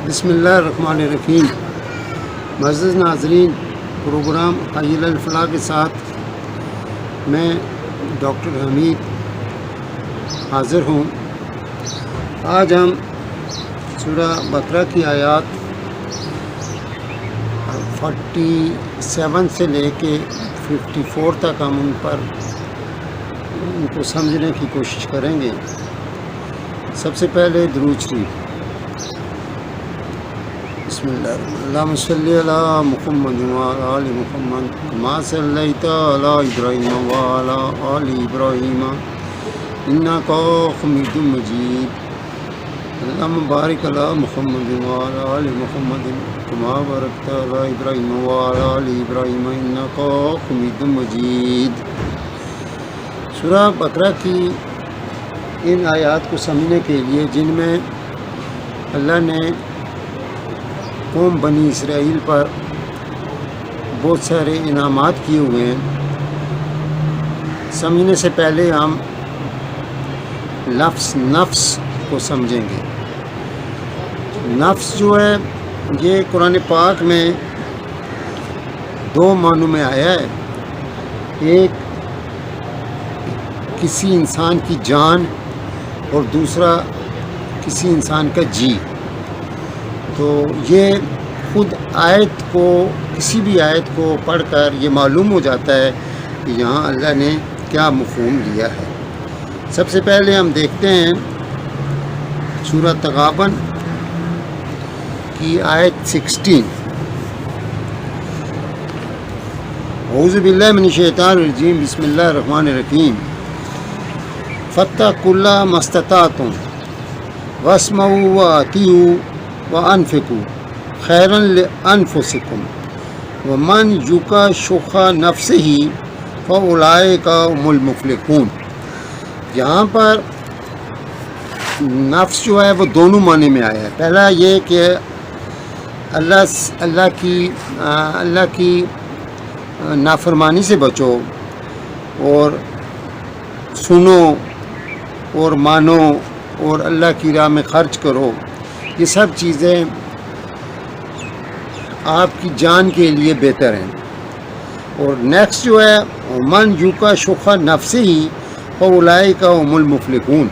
بسم اللہ الرحمن الرحیم۔ معزز ناظرین، پروگرام حی الفلاح کے ساتھ میں ڈاکٹر حمید حاضر ہوں۔ آج ہم سورہ بقرہ کی آیات 47 سے لے کے 54 تک ہم ان کو سمجھنے کی کوشش کریں گے۔ سب سے پہلے درود شریف۔ بسم اللہ اللہم صلی علی محمد وعلی آل محمد کما صلیت علی ابراہیم وعلی آل ابراہیم انک حمید مجید۔ اللہم بارک علی محمد وعلی آل محمد کما بارکت علی ابراہیم وعلی آل ابراہیم انک حمید مجید۔ سورہ بقرہ کی ان آیات کو سمجھنے کے لیے جن میں اللہ نے قوم بنی اسرائیل پر بہت سارے انعامات کیے ہوئے ہیں، سمجھنے سے پہلے ہم لفظ نفس کو سمجھیں گے۔ نفس جو ہے یہ قرآن پاک میں دو معنوں میں آیا ہے۔ ایک کسی انسان کی جان اور دوسرا کسی انسان کا جی۔ تو یہ خود آیت کو، کسی بھی آیت کو پڑھ کر یہ معلوم ہو جاتا ہے کہ یہاں اللہ نے کیا مفہوم دیا ہے۔ سب سے پہلے ہم دیکھتے ہیں سورہ تغابن کی آیت 16۔ اعوذ باللہ من الشیطان الرجیم، بسم اللہ الرحمن الرحیم۔ فاتقوا اللہ ما استطعتم واسمعوا واطیعوا وانفقوا خیرا لانفسکم ومن یوق شح نفسہ فاولئک هم المفلحون۔ یہاں پر نفس جو ہے وہ دونوں معنی میں آیا ہے۔ پہلا یہ کہ اللہ کی نافرمانی سے بچو اور سنو اور مانو اور اللہ کی راہ میں خرچ کرو۔ یہ سب چیزیں آپ کی جان کے لیے بہتر ہیں۔ اور نیکسٹ جو ہے من یوقا شح نفسہ فاولئک هم المفلحون۔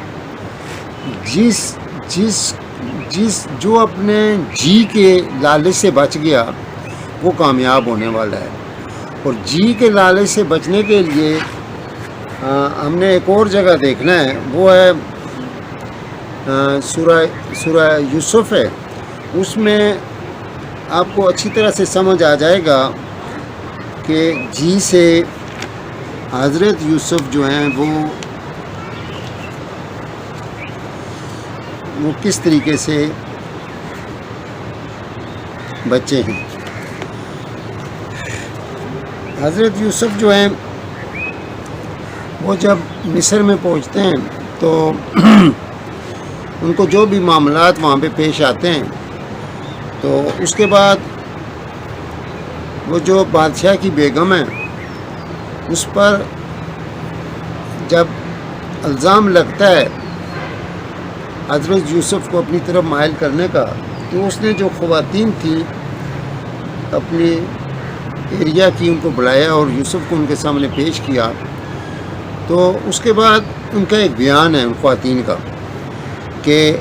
جو اپنے جی کے لالچ سے بچ گیا وہ کامیاب ہونے والا ہے۔ اور جی کے لالچ سے بچنے کے لیے ہم نے ایک اور جگہ دیکھنا ہے، وہ ہے سورہ یوسف ہے۔ اس میں آپ کو اچھی طرح سے سمجھ آ جائے گا کہ جی سے حضرت یوسف جو ہیں وہ کس طریقے سے بچے ہیں۔ حضرت یوسف جو ہیں وہ جب مصر میں پہنچتے ہیں تو ان کو جو بھی معاملات وہاں پہ پیش آتے ہیں، تو اس کے بعد وہ جو بادشاہ کی بیگم ہے اس پر جب الزام لگتا ہے حضرت یوسف کو اپنی طرف مائل کرنے کا، تو اس نے جو خواتین تھیں اپنی ایریا کی ان کو بلایا اور یوسف کو ان کے سامنے پیش کیا۔ تو اس کے بعد ان کا ایک بیان ہے ان خواتین کا کہ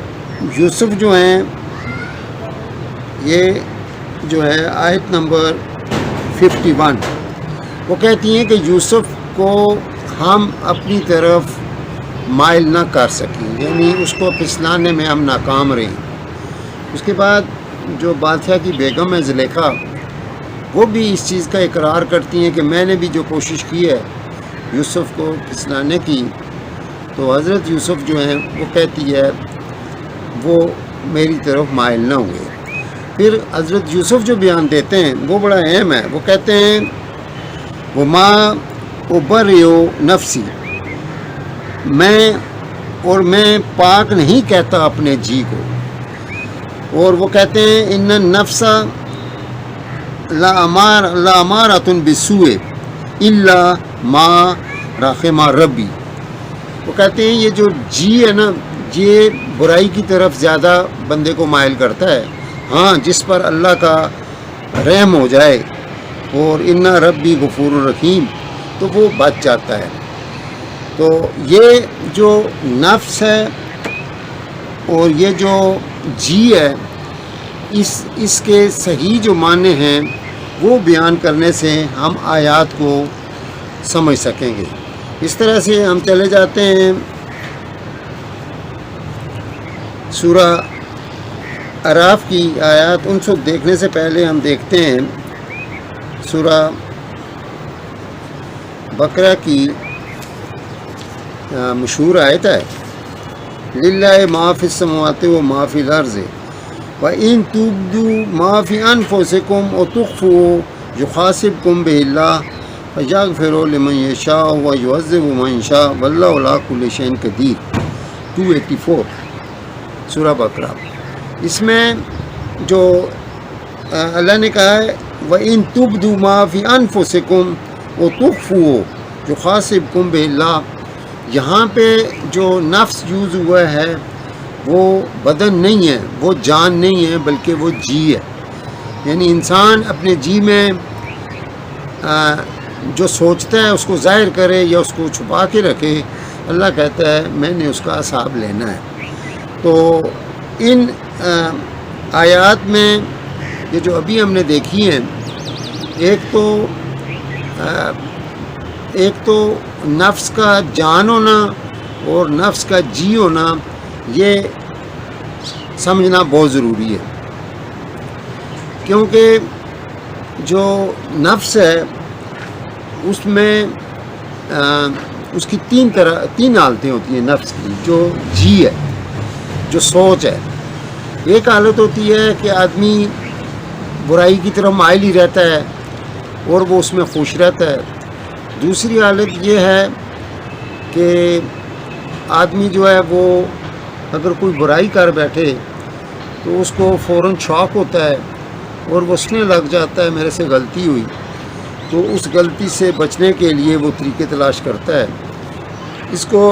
یوسف جو ہیں، یہ جو ہے آیت نمبر 51، وہ کہتی ہیں کہ یوسف کو ہم اپنی طرف مائل نہ کر سکیں، یعنی اس کو پھسلانے میں ہم ناکام رہیں۔ اس کے بعد جو بادشاہ کی بیگم ہے زلیخا، وہ بھی اس چیز کا اقرار کرتی ہیں کہ میں نے بھی جو کوشش کی ہے یوسف کو پھسلانے کی، تو حضرت یوسف جو ہیں وہ کہتی ہے وہ میری طرف مائل نہ ہوئے۔ پھر حضرت یوسف جو بیان دیتے ہیں وہ بڑا اہم ہے۔ وہ کہتے ہیں وما ابرئ نفسی، میں پاک نہیں کہتا اپنے جی کو۔ اور وہ کہتے ہیں ان النفس لامارۃ بالسوء الا ما رحم ربی۔ وہ کہتے ہیں یہ جو جی ہے نا، یہ برائی کی طرف زیادہ بندے کو مائل کرتا ہے، ہاں جس پر اللہ کا رحم ہو جائے اور اِنَّ ربی غفور الرحیم تو وہ بچ جاتا ہے۔ تو یہ جو نفس ہے اور یہ جو جی ہے، اس کے صحیح جو معنی ہیں وہ بیان کرنے سے ہم آیات کو سمجھ سکیں گے۔ اس طرح سے ہم چلے جاتے ہیں سورہ اعراف کی آیات، ان کو دیکھنے سے پہلے ہم دیکھتے ہیں سورہ بقرہ کی مشہور آیت ہے، للہ ما فی السماوات و ما فی الارض وَإِن تُبْدُوا مَا فِي أَنفُسِكُمْ وَتُخْفُوهُ يُحَاسِبْكُم بِهِ اللَّهُ فَيَغْفِرُ لِمَن يَشَاءُ وَيُعَذِّبُ مَن يَشَاءُ وَاللَّهُ عَلَىٰ كُلِّ شَيْءٍ قَدِيرٌ 284 سورہ بقرہ۔ اس میں جو اللہ نے کہا ہے وَإِن تُبْدُوا مَا فِي أَنفُسِكُمْ وَتُخْفُوهُ يُحَاسِبْكُم بِهِ اللَّهُ، یہاں پہ جو نفس یوز ہوا ہے وہ بدن نہیں ہے، وہ جان نہیں ہے، بلکہ وہ جی ہے۔ یعنی انسان اپنے جی میں جو سوچتا ہے اس کو ظاہر کرے یا اس کو چھپا کے رکھے، اللہ کہتا ہے میں نے اس کا حساب لینا ہے۔ تو ان آیات میں یہ جو ابھی ہم نے دیکھی ہیں، ایک تو نفس کا جان ہونا اور نفس کا جی ہونا، یہ سمجھنا بہت ضروری ہے، کیونکہ جو نفس ہے اس میں اس کی تین حالتیں ہوتی ہیں نفس کی، جو جی ہے، جو سوچ ہے۔ ایک حالت ہوتی ہے کہ آدمی برائی کی طرف مائل ہی رہتا ہے اور وہ اس میں خوش رہتا ہے۔ دوسری حالت یہ ہے کہ آدمی جو ہے وہ اگر کوئی برائی کر بیٹھے تو اس کو فوراً شوق ہوتا ہے اور وہ سوچنے لگ جاتا ہے میرے سے غلطی ہوئی، تو اس غلطی سے بچنے کے لیے وہ طریقے تلاش کرتا ہے۔ اس کو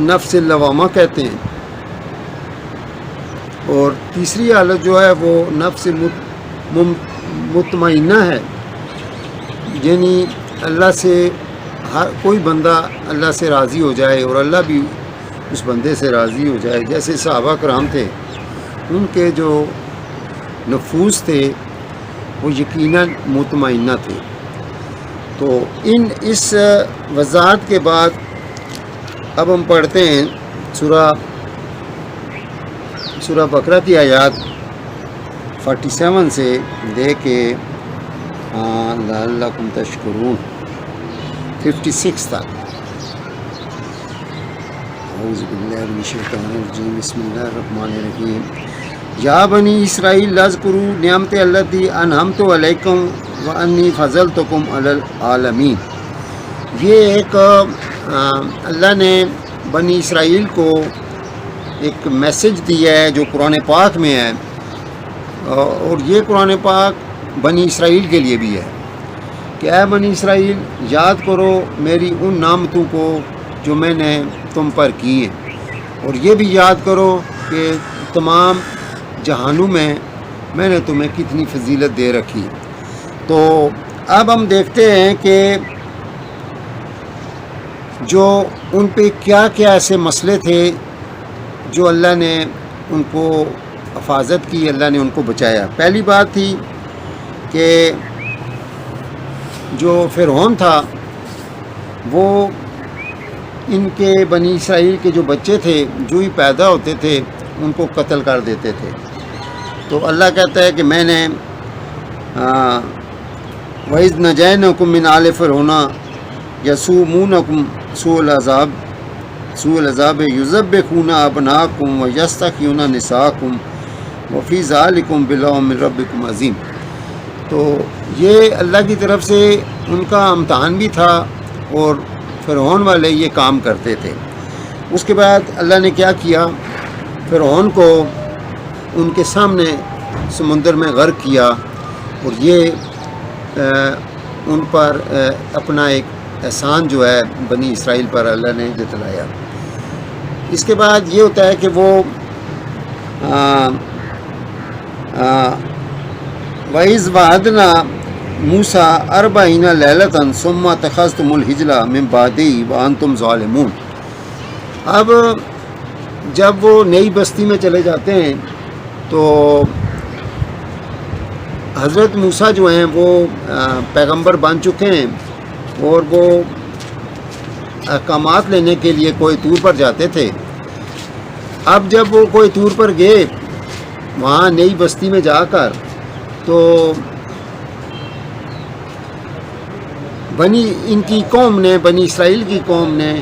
نفس لوامہ کہتے ہیں۔ اور تیسری حالت جو ہے وہ نفس مطمئنہ ہے، یعنی اللہ سے ہر کوئی بندہ اللہ سے راضی ہو جائے اور اللہ بھی اس بندے سے راضی ہو جائے۔ جیسے صحابہ کرام تھے، ان کے جو نفوس تھے وہ یقیناً مطمئنہ تھے۔ تو اس وضاحت کے بعد اب ہم پڑھتے ہیں سورہ بقرہ کی آیات 47 سے لے کے لعلکم تشکرون 56 تک۔ اعوذ باللہ من الشیطان الرجیم، بسم اللہ الرحمن الرحیم۔ یا بنی اسرائیل اذکروا نعمتی التی انعمت علیکم وانی فضلتکم علی العالمین۔ یہ ایک اللہ نے بنی اسرائیل کو ایک میسج دیا ہے جو قرآن پاک میں ہے، اور یہ قرآن پاک بنی اسرائیل کے لیے بھی ہے کہ اے بنی اسرائیل، یاد کرو میری ان نعمتوں کو جو میں نے تم پر کی ہیں، اور یہ بھی یاد کرو کہ تمام جہانوں میں نے تمہیں کتنی فضیلت دے رکھی۔ تو اب ہم دیکھتے ہیں کہ جو ان پہ کیا کیا ایسے مسئلے تھے جو اللہ نے ان کو حفاظت کی، اللہ نے ان کو بچایا۔ پہلی بات تھی کہ جو فرعون تھا وہ ان کے بنی اسرائیل کے جو بچے تھے جو ہی پیدا ہوتے تھے ان کو قتل کر دیتے تھے۔ تو اللہ کہتا ہے کہ میں نے وَإِذْ نَجَّيْنَاكُم مِّنْ آلِ فِرْعَوْنَ يَسُومُونَكُمْ سُوءَ الْعَذَابِ يُذَبِّحُونَ أَبْنَاءَكُمْ وَيَسْتَحْيُونَ نِسَاءَكُمْ وَفِي ذَلِكُمْ بَلَاءٌ مِّن رَّبِّكُمْ عَظِيمٌ۔ تو یہ اللہ کی طرف سے ان کا امتحان بھی تھا، اور فرعون والے یہ کام کرتے تھے۔ اس کے بعد اللہ نے کیا کیا، فرعون کو ان کے سامنے سمندر میں غرق کیا، اور یہ ان پر اپنا ایک احسان جو ہے بنی اسرائیل پر اللہ نے جتلایا۔ اس کے بعد یہ ہوتا ہے کہ وہ وَإِذْ وَعَدْنَا مُوسَىٰ 40 لَيْلَةً ثُمَّ اتَّخَذْتُمُ الْعِجْلَ مِن بَعْدِهِ وَأَنْتُمْ ظَالِمُونَ۔ اب جب وہ نئی بستی میں چلے جاتے ہیں تو حضرت موسیٰ جو ہیں وہ پیغمبر بن چکے ہیں اور وہ احکامات لینے کے لیے کوئی طور پر جاتے تھے۔ اب جب وہ کوئی طور پر گئے وہاں نئی بستی میں جا کر، تو ان کی قوم نے، بنی اسرائیل کی قوم نے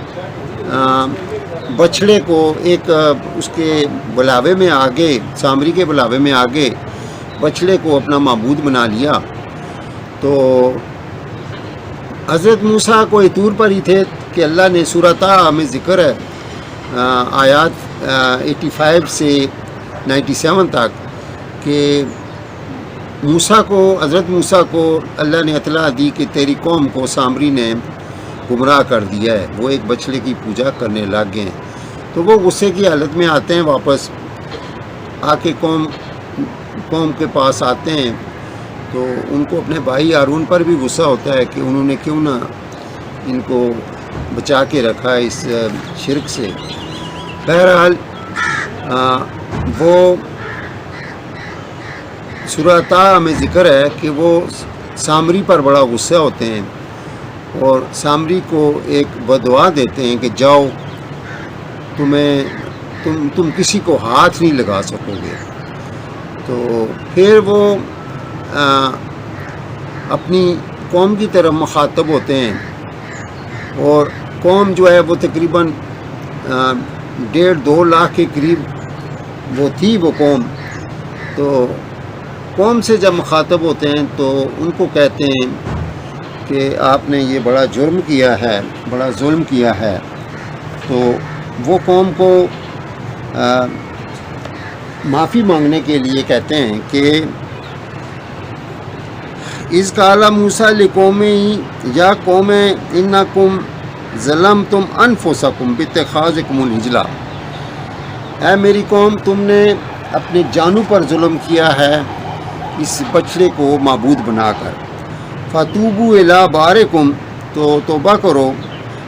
بچھڑے کو ایک اس کے بلاوے میں آگے، سامری کے بلاوے میں آگے بچھڑے کو اپنا معبود بنا لیا۔ تو حضرت موسیٰ کوئی طور پر ہی تھے کہ اللہ نے سورہ طٰہٰ میں ذکر ہے آیات 85 سے 97 تک کہ حضرت موسیٰ کو اللہ نے اطلاع دی کہ تیری قوم کو سامری نے گمراہ کر دیا ہے، وہ ایک بچھڑے کی پوجا کرنے لگ گئے ہیں۔ تو وہ غصے کی حالت میں آتے ہیں، واپس آ کے قوم کے پاس آتے ہیں، تو ان کو اپنے بھائی ہارون پر بھی غصہ ہوتا ہے کہ انہوں نے کیوں نہ ان کو بچا کے رکھا اس شرک سے۔ بہرحال وہ سورہ طٰہٰ میں ذکر ہے کہ وہ سامری پر بڑا غصہ ہوتے ہیں اور سامری کو ایک بدعا دیتے ہیں کہ جاؤ، تم کسی کو ہاتھ نہیں لگا سکو گے۔ تو پھر وہ اپنی قوم کی طرف مخاطب ہوتے ہیں، اور قوم جو ہے وہ تقریباً 1.5-2 لاکھ کے قریب وہ تھی وہ قوم۔ تو قوم سے جب مخاطب ہوتے ہیں تو ان کو کہتے ہیں کہ آپ نے یہ بڑا جرم کیا ہے، بڑا ظلم کیا ہے۔ تو وہ قوم کو معافی مانگنے کے لیے کہتے ہیں کہ اِذْ قَالَ مُوسَىٰ لِقَوْمِهِ یا قوم اِنَّکُمْ ظَلَمْتُمْ أَنفُسَکُمْ بِاتِّخَاذِکُمُ الْعِجْلَ، اے میری قوم، تم نے اپنے جانوں پر ظلم کیا ہے اس بچڑے کو معبود بنا کر۔ فَتُوبُوا إِلَىٰ بَارِئِکُمْ، تو توبہ کرو۔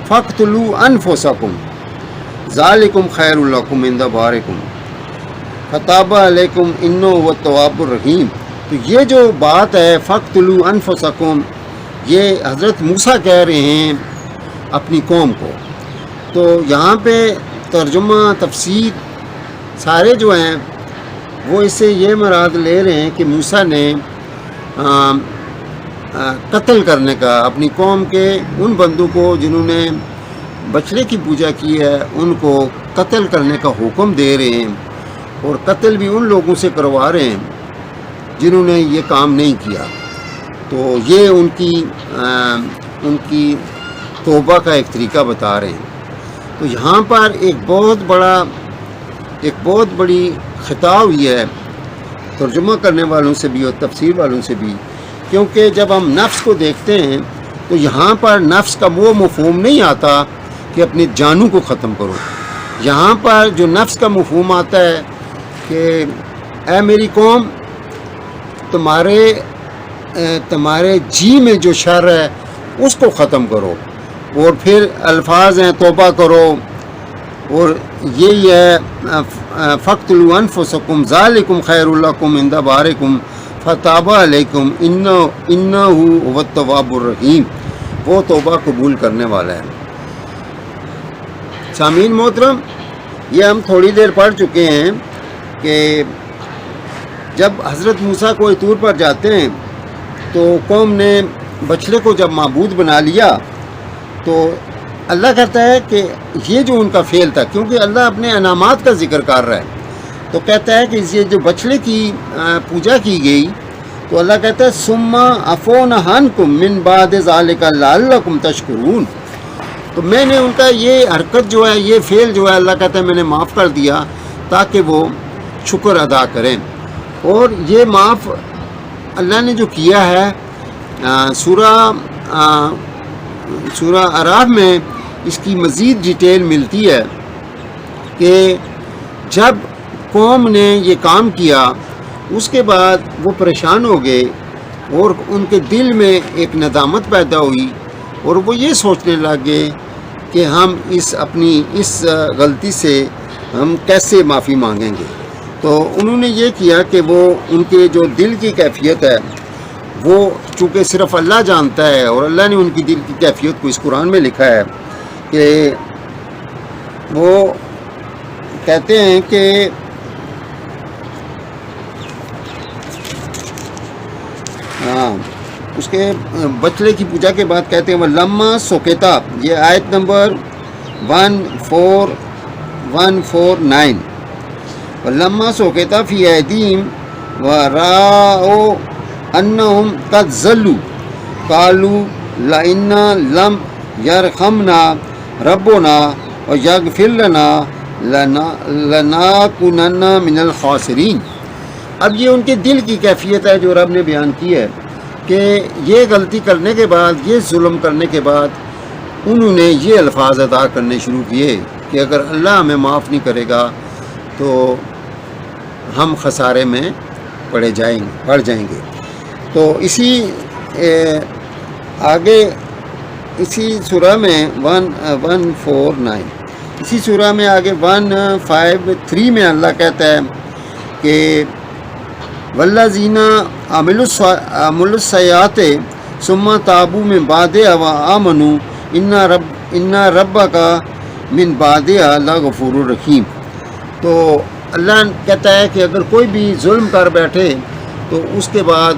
فَاقْتُلُوا أَنفُسَکُمْ ذَلِکُمْ خَیْرٌ لَکُمْ عِندَ بَارِئِکُمْ فَتَابَ عَلَیکُمْ إِنَّهُ هُوَ التَّوَّابُ الرَّحِیمُ۔ تو یہ جو بات ہے فَاقْتُلُوا أَنفُسَکُمْ، یہ حضرت موسیٰ کہہ رہے ہیں اپنی قوم کو۔ تو یہاں پہ ترجمہ تفسیر سارے جو ہیں وہ اس سے یہ مراد لے رہے ہیں کہ موسیٰ نے قتل کرنے کا اپنی قوم کے ان بندوں کو جنہوں نے بچڑے کی پوجا کی ہے، ان کو قتل کرنے کا حکم دے رہے ہیں، اور قتل بھی ان لوگوں سے کروا رہے ہیں جنہوں نے یہ کام نہیں کیا۔ تو یہ ان کی توبہ کا ایک طریقہ بتا رہے ہیں۔ تو یہاں پر ایک بہت بڑی خطا ہوئی ہے ترجمہ کرنے والوں سے بھی اور تفسیر والوں سے بھی، کیونکہ جب ہم نفس کو دیکھتے ہیں تو یہاں پر نفس کا وہ مفہوم نہیں آتا کہ اپنے جانوں کو ختم کرو۔ یہاں پر جو نفس کا مفہوم آتا ہے کہ اے میری قوم، تمہارے جی میں جو شر ہے اس کو ختم کرو، اور پھر الفاظ ہیں توبہ کرو، اور یہی ہے فَاقْتُلُوا أَنفُسَکُمْ ذَلِکُمْ خَیْرٌ لَکُمْ عِندَ بَارِئِکُمْ فَتَابَ عَلَیکُمْ إِنَّهُ هُوَ التَّوَّابُ الرَّحِیمُ، وہ توبہ قبول کرنے والا ہے۔ سامعین محترم، یہ ہم تھوڑی دیر پڑھ چکے ہیں کہ جب حضرت موسیٰ کوئی طور پر جاتے ہیں تو قوم نے بچڑے کو جب معبود بنا لیا، تو اللہ کہتا ہے کہ یہ جو ان کا فعل تھا، کیونکہ اللہ اپنے انعامات کا ذکر کر رہا ہے، تو کہتا ہے کہ یہ جو بچڑے کی پوجا کی گئی، تو اللہ کہتا ہے ثُمَّ عَفَوْنَا عَنْکُم مِّن بَعْدِ ذَلِکَ لَعَلَّکُمْ تَشْکُرُونَ، تو میں نے ان کا یہ حرکت جو ہے، یہ فعل جو ہے، اللہ کہتا ہے میں نے معاف کر دیا تاکہ وہ شکر ادا کریں۔ اور یہ معاف اللہ نے جو کیا ہے، سورہ اعراف میں اس کی مزید ڈیٹیل ملتی ہے کہ جب قوم نے یہ کام کیا اس کے بعد وہ پریشان ہو گئے اور ان کے دل میں ایک ندامت پیدا ہوئی اور وہ یہ سوچنے لگ گئے کہ ہم اپنی اس غلطی سے ہم کیسے معافی مانگیں گے. تو انہوں نے یہ کیا کہ وہ ان کے جو دل کی کیفیت ہے وہ چونکہ صرف اللہ جانتا ہے، اور اللہ نے ان کی دل کی کیفیت کو اس قرآن میں لکھا ہے کہ وہ کہتے ہیں کہ اس کے بچڑے کی پوجا کے بعد کہتے ہیں وہ لما سوکیتا، یہ آیت نمبر 149، لما سوکیتا فی ایدیم و راؤ انہم قد ضلوا قالوا لئن لم یرحمنا ربنا ویغفر لنا لنکونن من الخاسرین. اب یہ ان کے دل کی کیفیت ہے جو رب نے بیان کی ہے کہ یہ غلطی کرنے کے بعد، یہ ظلم کرنے کے بعد انہوں نے یہ الفاظ ادا کرنے شروع کیے کہ اگر اللہ ہمیں معاف نہیں کرے گا تو ہم خسارے میں پڑ جائیں گے. تو اسی آگے اسی سورہ میں 149 اسی سورہ میں آگے 153 میں اللہ کہتا ہے کہ والذین عملوا السیئات ثم تابوا من بعدها وآمنوا ان ربک من بعدها لغفور رحیم. تو اللہ کہتا ہے کہ اگر کوئی بھی ظلم کر بیٹھے تو اس کے بعد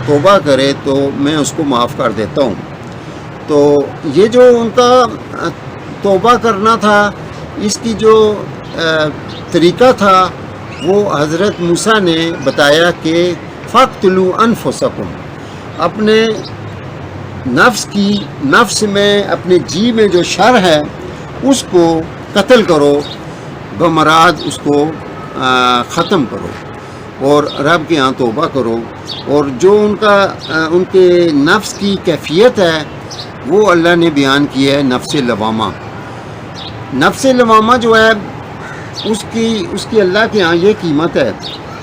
توبہ کرے تو میں اس کو معاف کر دیتا ہوں. تو یہ جو ان کا توبہ کرنا تھا، اس کی جو طریقہ تھا وہ حضرت موسیٰ نے بتایا کہ فَاقْتُلُوا أَنفُسَكُمْ، اپنے نفس میں، اپنے جی میں جو شر ہے اس کو قتل کرو، بمراد اس کو ختم کرو اور رب کے ہاں توبہ کرو. اور جو ان کے نفس کی کیفیت ہے وہ اللہ نے بیان کی ہے نفس لوامہ. نفس لوامہ جو ہے اس کی اللہ کے ہاں یہ قیمت ہے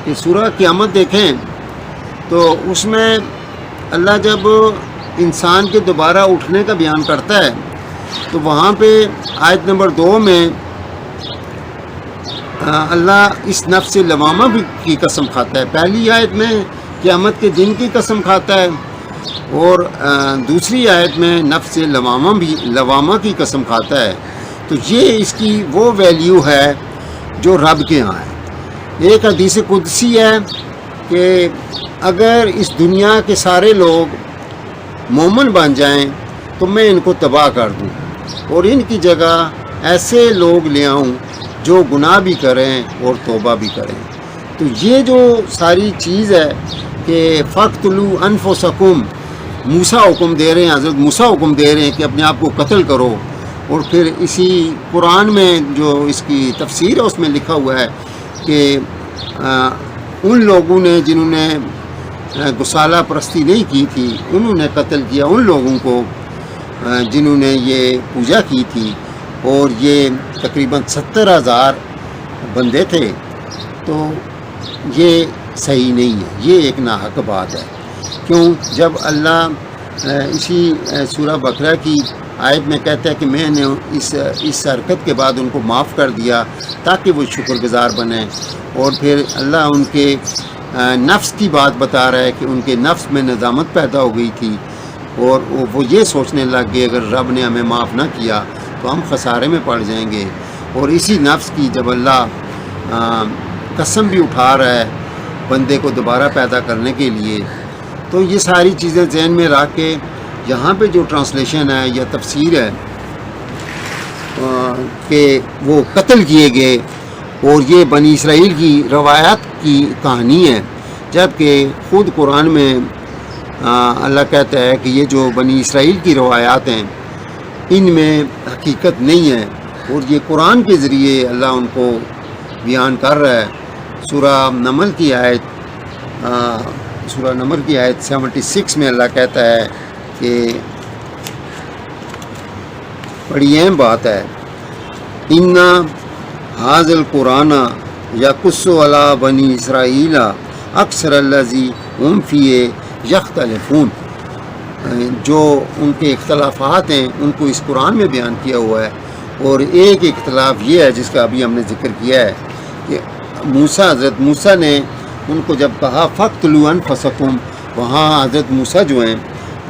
کہ سورہ قیامت دیکھیں تو اس میں اللہ جب انسان کے دوبارہ اٹھنے کا بیان کرتا ہے تو وہاں پہ آیت نمبر 2 میں اللہ اس نفس لوامہ بھی کی قسم کھاتا ہے. پہلی آیت میں قیامت کے دن کی قسم کھاتا ہے اور دوسری آیت میں نفس لوامہ کی قسم کھاتا ہے. تو یہ اس کی وہ ویلیو ہے جو رب کے ہاں ہے. ایک حدیث قدسی ہے کہ اگر اس دنیا کے سارے لوگ مومن بن جائیں تو میں ان کو تباہ کر دوں اور ان کی جگہ ایسے لوگ لے آؤں جو گناہ بھی کریں اور توبہ بھی کریں. تو یہ جو ساری چیز ہے کہ فَاقْتُلُوا أَنفُسَكُمْ، موسیٰ حکم دے رہے ہیں، حضرت موسیٰ حکم دے رہے ہیں کہ اپنے آپ کو قتل کرو. اور پھر اسی قرآن میں جو اس کی تفسیر ہے اس میں لکھا ہوا ہے کہ ان لوگوں نے جنہوں نے گسالہ پرستی نہیں کی تھی انہوں نے قتل کیا ان لوگوں کو جنہوں نے یہ پوجا کی تھی، اور یہ تقریباً 70,000 بندے تھے. تو یہ صحیح نہیں ہے، یہ ایک ناحق بات ہے. کیوں؟ جب اللہ اسی سورہ بقرہ کی آیت میں کہتا ہے کہ میں نے اس حرکت کے بعد ان کو معاف کر دیا تاکہ وہ شکر گزار بنیں، اور پھر اللہ ان کے نفس کی بات بتا رہا ہے کہ ان کے نفس میں ندامت پیدا ہو گئی تھی اور وہ یہ سوچنے لگ گئے اگر رب نے ہمیں معاف نہ کیا تو ہم خسارے میں پڑ جائیں گے. اور اسی نفس کی جب اللہ قسم بھی اٹھا رہا ہے بندے کو دوبارہ پیدا کرنے کے لیے، تو یہ ساری چیزیں ذہن میں رکھ کے یہاں پہ جو ٹرانسلیشن ہے یا تفسیر ہے کہ وہ قتل کیے گئے اور یہ بنی اسرائیل کی روایات کی کہانی ہے، جبکہ خود قرآن میں اللہ کہتا ہے کہ یہ جو بنی اسرائیل کی روایات ہیں ان میں حقیقت نہیں ہے، اور یہ قرآن کے ذریعے اللہ ان کو بیان کر رہا ہے. سورہ نمل کی آیت 76 میں اللہ کہتا ہے کہ بڑی اہم بات ہے، اِنَّ هَذَا الْقُرْآنَ يَقُصُّ عَلَىٰ بَنِي إِسْرَائِيلَ اکثر الذی هم فیہ یختلفون، جو ان کے اختلافات ہیں ان کو اس قرآن میں بیان کیا ہوا ہے۔ اور ایک اختلاف یہ ہے جس کا ابھی ہم نے ذکر کیا ہے کہ حضرت موسیٰ نے ان کو جب کہا فَاقْتُلُوا أَنفُسَكُمْ، وہاں حضرت موسیٰ جو ہیں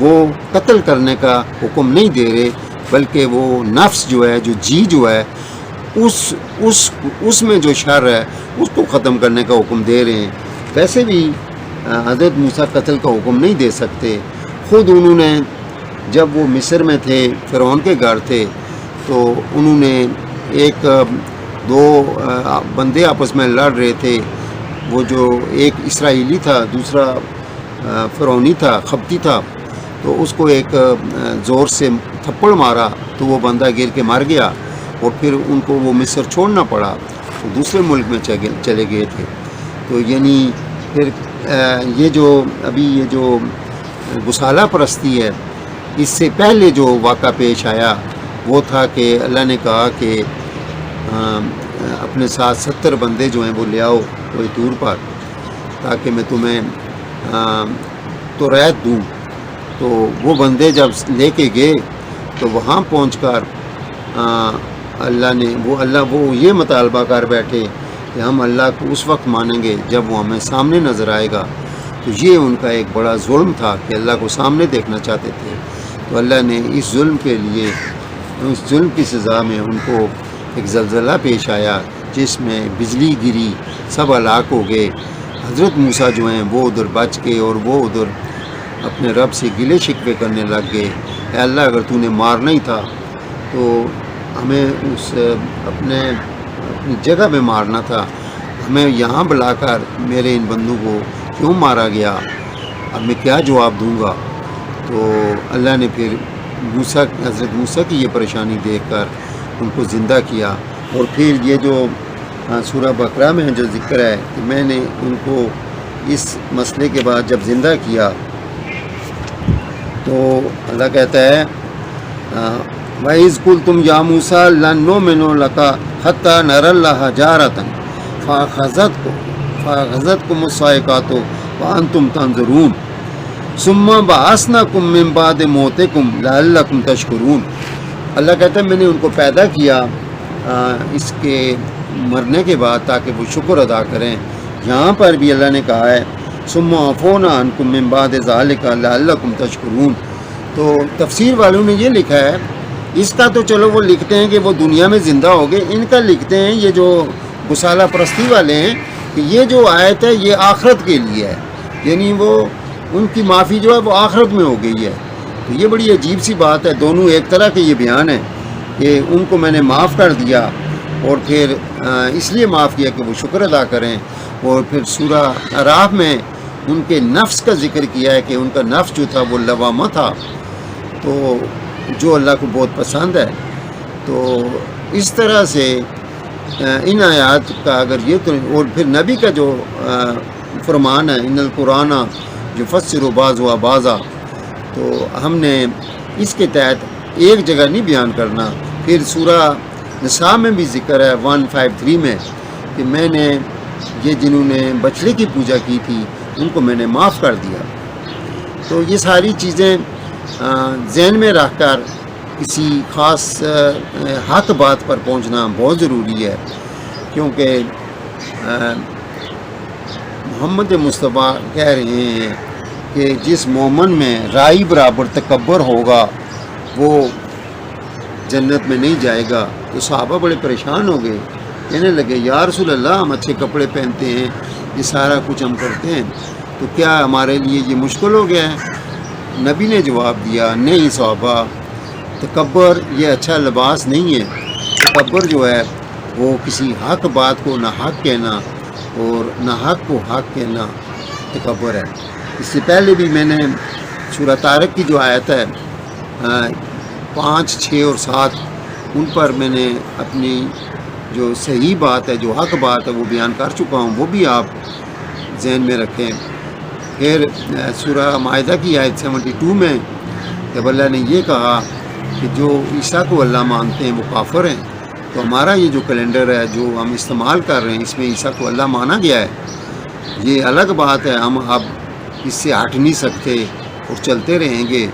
وہ قتل کرنے کا حکم نہیں دے رہے، بلکہ وہ نفس جو ہے، جو جی جو ہے، اس میں جو شر ہے اس کو ختم کرنے کا حکم دے رہے ہیں۔ ویسے بھی حضرت موسیٰ قتل کا حکم نہیں دے سکتے۔ خود انہوں نے جب وہ مصر میں تھے، فرعون کے گھر تھے، تو انہوں نے دو بندے آپس میں لڑ رہے تھے، وہ جو ایک اسرائیلی تھا، دوسرا فرعونی تھا، خبتی تھا، تو اس کو ایک زور سے تھپڑ مارا تو وہ بندہ گر کے مر گیا، اور پھر ان کو وہ مصر چھوڑنا پڑا، تو دوسرے ملک میں چلے گئے تھے۔ تو یعنی پھر یہ جو گسالہ پرستی ہے، اس سے پہلے جو واقعہ پیش آیا وہ تھا کہ اللہ نے کہا کہ اپنے ساتھ 70 بندے جو ہیں وہ لے آؤ کوئی طور پر، تاکہ میں تمہیں توریت دوں۔ تو وہ بندے جب لے کے گئے تو وہاں پہنچ کر وہ یہ مطالبہ کر بیٹھے کہ ہم اللہ کو اس وقت مانیں گے جب وہ ہمیں سامنے نظر آئے گا۔ تو یہ ان کا ایک بڑا ظلم تھا کہ اللہ کو سامنے دیکھنا چاہتے تھے، تو اللہ نے اس ظلم کے لیے، اس ظلم کی سزا میں ان کو ایک زلزلہ پیش آیا جس میں بجلی گری، سب ہلاک ہو گئے۔ حضرت موسیٰ جو ہیں وہ ادھر بچ گئے، اور وہ ادھر اپنے رب سے گلے شکوے کرنے لگ گئے، اے اللہ اگر تو نے مارنا ہی تھا تو ہمیں اپنی جگہ میں مارنا تھا، ہمیں یہاں بلا کر میرے ان بندوں کو کیوں مارا گیا، اب میں کیا جواب دوں گا؟ تو اللہ نے پھر حضرت موسیٰ کی یہ پریشانی دیکھ کر ان کو زندہ کیا۔ اور پھر یہ جو سورہ بقرہ میں جو ذکر ہے کہ میں نے ان کو اس مسئلے کے بعد جب زندہ کیا، تو اللہ کہتا ہے وَإِذْ قُلْتُمْ يَا مُوسَىٰ لَن نُّؤْمِنَ لَكَ حَتَّىٰ نَرَى اللَّهَ جَهْرَةً فَأَخَذَتْكُمُ الصَّاعِقَةُ وَأَنْتُمْ تَنظُرُونَ ثُمَّ بَعَثْنَاكُم مِّن بَعْدِ مَوْتِكُمْ لَعَلَّكُمْ تَشْكُرُونَ۔ اللہ کہتا ہے میں نے ان کو پیدا کیا اس کے مرنے کے بعد تاکہ وہ شکر ادا کریں۔ یہاں پر بھی اللہ نے کہا ہے ثُمَّ عَفَوْنَا عَنْكُم مِّن بَعْدِ ذَلِكَ لَعَلَّكُمْ تَشْكُرُونَ۔ تو تفسیر والوں نے یہ لکھا ہے، اس کا تو چلو وہ لکھتے ہیں کہ وہ دنیا میں زندہ ہو گئے، ان کا لکھتے ہیں یہ جو گسالہ پرستی والے ہیں کہ یہ جو آیت ہے یہ آخرت کے لیے ہے، یعنی وہ ان کی معافی جو ہے وہ آخرت میں ہو گئی ہے۔ تو یہ بڑی عجیب سی بات ہے، دونوں ایک طرح کے یہ بیان ہے کہ ان کو میں نے معاف کر دیا، اور پھر اس لیے معاف کیا کہ وہ شکر ادا کریں۔ اور پھر سورہ اعراف میں ان کے نفس کا ذکر کیا ہے کہ ان کا نفس جو تھا وہ لوامہ تھا، تو جو اللہ کو بہت پسند ہے۔ تو اس طرح سے ان آیات کا اگر یہ تو، اور پھر نبی کا جو فرمان ہے ان القرآن یفسر بعضہ بعضا، تو ہم نے اس کے تحت ایک جگہ نہیں بیان کرنا۔ پھر سورہ نساء میں بھی ذکر ہے 153 میں کہ میں نے یہ جنہوں نے بچڑے کی پوجا کی تھی ان کو میں نے معاف کر دیا۔ تو یہ ساری چیزیں ذہن میں رکھ کر کسی خاص حق بات پر پہنچنا بہت ضروری ہے، کیونکہ محمد مصطفیٰ کہہ رہے ہیں کہ جس مومن میں رائی برابر تکبر ہوگا وہ جنت میں نہیں جائے گا۔ تو صحابہ بڑے پریشان ہو گئے، کہنے لگے یا رسول اللہ ہم اچھے کپڑے پہنتے ہیں، یہ سارا کچھ ہم کرتے ہیں، تو کیا ہمارے لیے یہ مشکل ہو گیا ہے؟ نبی نے جواب دیا نہیں صحابہ، تکبر یہ اچھا لباس نہیں ہے، تکبر جو ہے وہ کسی حق بات کو ناحق کہنا اور ناحق کو حق کہنا تکبر ہے۔ اس سے پہلے بھی میں نے سورہ طارق کی جو آیت ہے 5، 6 اور 7 ان پر میں نے اپنی جو صحیح بات ہے، جو حق بات ہے وہ بیان کر چکا ہوں، وہ بھی آپ ذہن میں رکھیں۔ پھر سورہ مائدہ کی آیت 72 میں جب اللہ نے یہ کہا کہ جو عیسیٰ کو اللہ مانتے ہیں وہ کافر ہیں، تو ہمارا یہ جو کیلنڈر ہے جو ہم استعمال کر رہے ہیں اس میں عیسیٰ کو اللہ مانا گیا ہے، یہ الگ بات ہے، ہم اب اس سے ہٹ نہیں سکتے اور چلتے رہیں گے،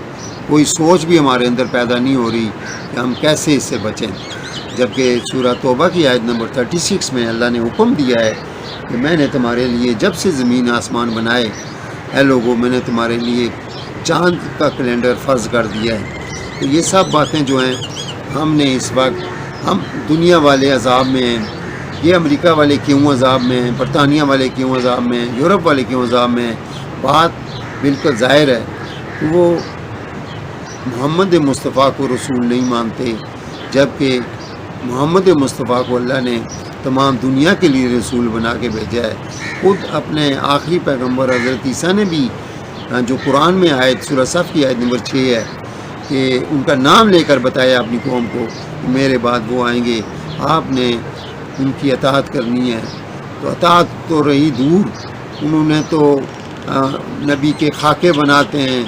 کوئی سوچ بھی ہمارے اندر پیدا نہیں ہو رہی کہ ہم کیسے اس سے بچیں، جبکہ سورہ توبہ کی آیت نمبر 36 میں اللہ نے حکم دیا ہے کہ میں نے تمہارے لیے جب سے زمین آسمان بنائے، اے لوگوں میں نے تمہارے لیے چاند کا کیلنڈر فرض کر دیا ہے۔ تو یہ سب باتیں جو ہیں ہم نے اس وقت، ہم دنیا والے عذاب میں ہیں، یہ امریکہ والے کیوں عذاب میں ہیں، برطانیہ والے کیوں عذاب میں ہیں، یورپ والے کیوں عذاب میں ہیں، بات بالکل ظاہر ہے کہ وہ محمد مصطفیٰ کو رسول نہیں مانتے، جبکہ محمد مصطفیٰ کو اللہ نے تمام دنیا کے لیے رسول بنا کے بھیجا ہے۔ خود اپنے آخری پیغمبر حضرت عیسیٰ نے بھی، جو قرآن میں آیت سورہ صف کی آیت نمبر 6 ہے، کہ ان کا نام لے کر بتایا اپنی قوم کو کہ میرے بعد وہ آئیں گے، آپ نے ان کی اطاعت کرنی ہے۔ تو اطاعت تو رہی دور، انہوں نے تو نبی کے خاکے بناتے ہیں،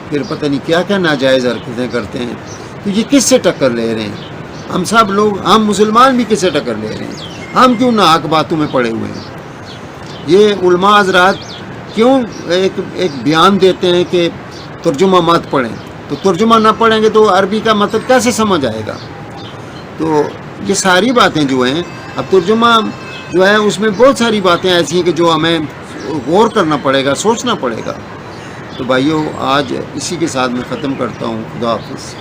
پھر پتہ نہیں کیا کیا ناجائز حرکتیں کرتے ہیں۔ تو یہ کس سے ٹکر لے رہے ہیں؟ ہم سب لوگ، ہم مسلمان بھی کس سے ٹکر لے رہے ہیں؟ ہم کیوں ناحق باتوں میں پڑے ہوئے ہیں؟ یہ علماء حضرات کیوں ایک بیان دیتے ہیں کہ ترجمہ مت پڑھیں؟ تو ترجمہ نہ پڑھیں گے تو عربی کا مطلب کیسے سمجھ آئے گا؟ تو یہ ساری باتیں جو ہیں، اب ترجمہ جو ہے اس میں بہت ساری باتیں ایسی ہیں کہ جو ہمیں غور کرنا پڑے گا، سوچنا پڑے گا۔ تو بھائیو، آج اسی کے ساتھ میں ختم کرتا ہوں۔ خدا حافظ۔